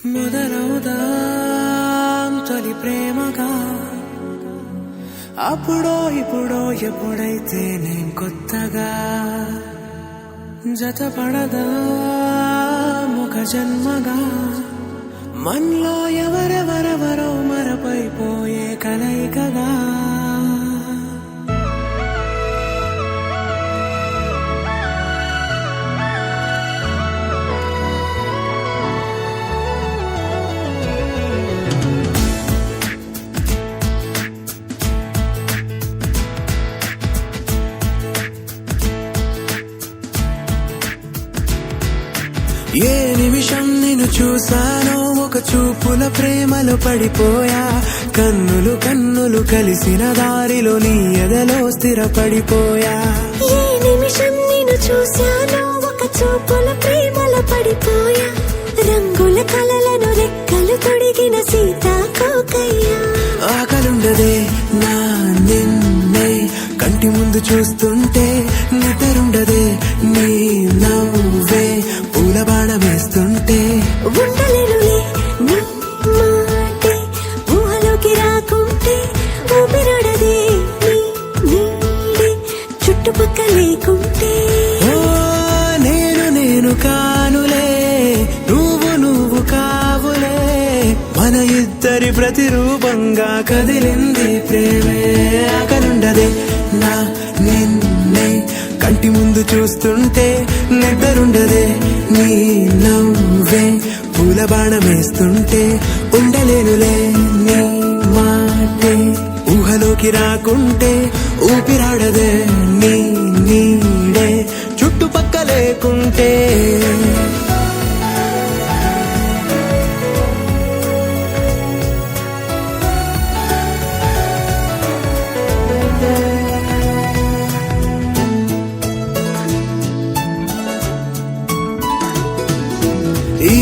మొదలవుదాం తొలి ప్రేమగా, అప్పుడో ఇప్పుడో ఎప్పుడైతే నేను కొత్తగా జతపడదా ఒక జన్మగా, మనలో ఎవరెవరెవరో మరపైపోయే కలయికగా. ఏ నిమిషం నిన్ను చూసానో ఒక చూపుల ప్రేమలో పడిపోయా, కన్నులు కన్నులు కలిసిన దారిలో నీ ఎదలో స్థిరపడిపోయా. ఏ నిమిషం నిన్ను చూసానో ఒక చూపుల ప్రేమలో పడిపోయా, రంగుల కలలను రెక్కలు తొడిగిన సీతాకోకయ్యా. ఆకలుండదే నా నిన్నే కంటి ముందు చూస్తుంటే, నిద్రుండదే నీ నవ్వే పూల బాణం వేస్తుంటే. ఉండలేనులే నీ మాటే ఊహలోకి రాకుంటే, ఊపిరాడదే నీ నీడే చుట్టుపక్క లేకుంటే. ఓ నేను కానులే, నువ్వు కావులే, మన ఇద్దరి ప్రతిరూపంగా కదిలింది ప్రేమే. ఆకలుండదే నా నిన్నే కంటి ముందు చూస్తుంటే, నిద్రుండదే నీ నవ్వే పూల బాణం వేస్తుంటే. ఉండలేనులే నీ మాటే ఊహలోకి రాకుంటే, ఊపిరాడదే నీ నీడే చుట్టుపక్క లేకుంటే. ఈ